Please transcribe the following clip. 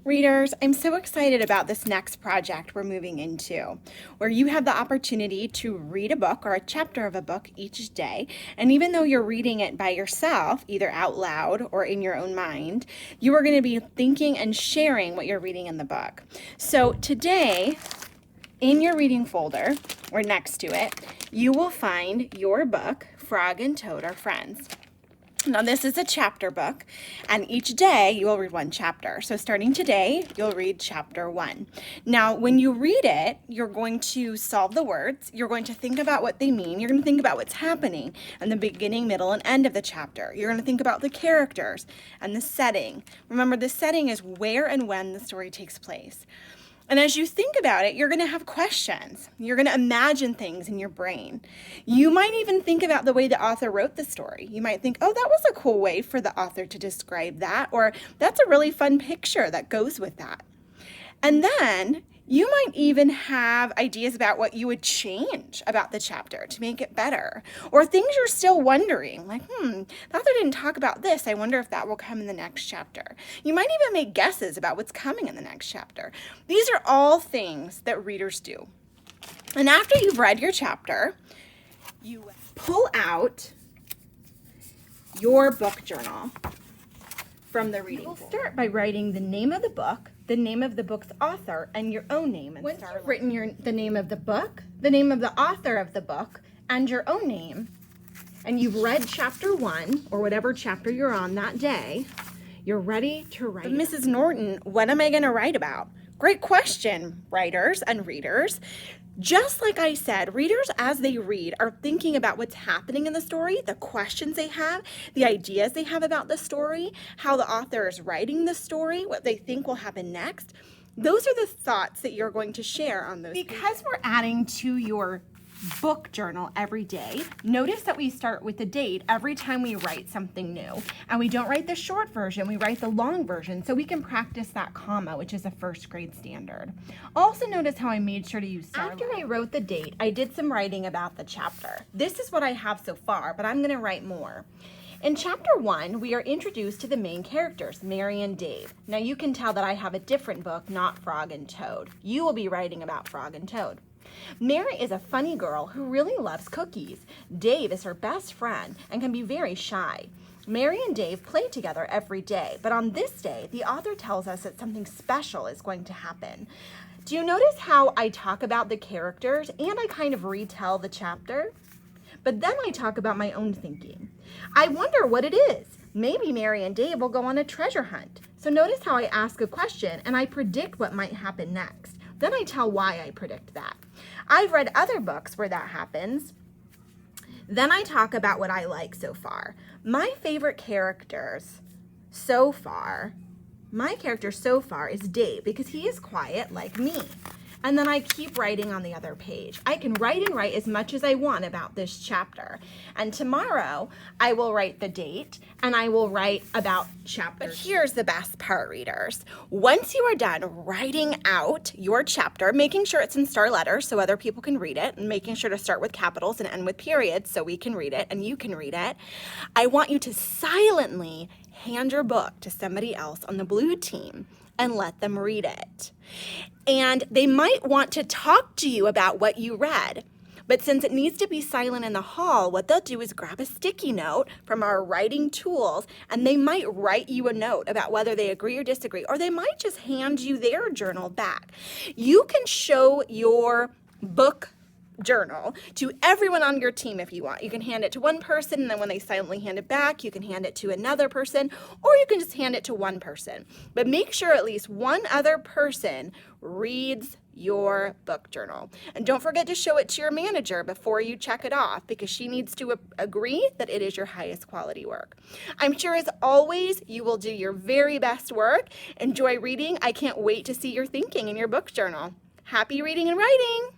Readers, I'm so excited about this next project we're moving into, where you have the opportunity to read a book or a chapter of a book each day. And even though you're reading it by yourself, either out loud or in your own mind, you are going to be thinking and sharing what you're reading in the book. So today, in your reading folder, or next to it, you will find your book, Frog and Toad Are Friends. Now this is a chapter book, and each day you will read one chapter. So starting today, you'll read chapter 1. Now when you read it, you're going to solve the words, you're going to think about what they mean, you're going to think about what's happening in the beginning, middle, and end of the chapter. You're going to think about the characters and the setting. Remember, the setting is where and when the story takes place. And as you think about it, you're going to have questions. You're going to imagine things in your brain. You might even think about the way the author wrote the story. You might think, oh, that was a cool way for the author to describe that, or that's a really fun picture that goes with that. And then you might even have ideas about what you would change about the chapter to make it better, or things you're still wondering, like, the author didn't talk about this. I wonder if that will come in the next chapter. You might even make guesses about what's coming in the next chapter. These are all things that readers do. And after you've read your chapter, you pull out your book journal from the reading. You'll start by writing the name of the book, the name of the book's author, and your own name. Once you've written the name of the book, the name of the author of the book, and your own name, and you've read chapter 1, or whatever chapter you're on that day, you're ready to write. But Mrs. Norton, what am I going to write about? Great question, writers and readers. Just like I said, readers, as they read, are thinking about what's happening in the story, the questions they have, the ideas they have about the story, how the author is writing the story, what they think will happen next. Those are the thoughts that you're going to share on those. Because we're adding to your book journal every day, notice that we start with the date every time we write something new. And we don't write the short version, we write the long version so we can practice that comma, which is a first grade standard. Also notice how I made sure to use starlight. After I wrote the date, I did some writing about the chapter. This is what I have so far, but I'm going to write more. In chapter 1, we are introduced to the main characters, Mary and Dave. Now you can tell that I have a different book, not Frog and Toad. You will be writing about Frog and Toad. Mary is a funny girl who really loves cookies. Dave is her best friend and can be very shy. Mary and Dave play together every day, but on this day, the author tells us that something special is going to happen. Do you notice how I talk about the characters and I kind of retell the chapter? But then I talk about my own thinking. I wonder what it is. Maybe Mary and Dave will go on a treasure hunt. So notice how I ask a question and I predict what might happen next. Then I tell why I predict that. I've read other books where that happens. Then I talk about what I like so far. My favorite characters so far, is Dave because he is quiet like me. And then I keep writing on the other page. I can write and write as much as I want about this chapter. And tomorrow I will write the date and I will write about chapters. But here's the best part, readers. Once you are done writing out your chapter, making sure it's in star letters so other people can read it, and making sure to start with capitals and end with periods so we can read it and you can read it, I want you to silently hand your book to somebody else on the blue team and let them read it. And they might want to talk to you about what you read. But since it needs to be silent in the hall, what they'll do is grab a sticky note from our writing tools, and they might write you a note about whether they agree or disagree, or they might just hand you their journal back. You can show your book journal to everyone on your team if you want. You can hand it to one person, and then when they silently hand it back, you can hand it to another person, or you can just hand it to one person. But make sure at least one other person reads your book journal. And don't forget to show it to your manager before you check it off, because she needs to agree that it is your highest quality work. I'm sure as always, you will do your very best work. Enjoy reading. I can't wait to see your thinking in your book journal. Happy reading and writing!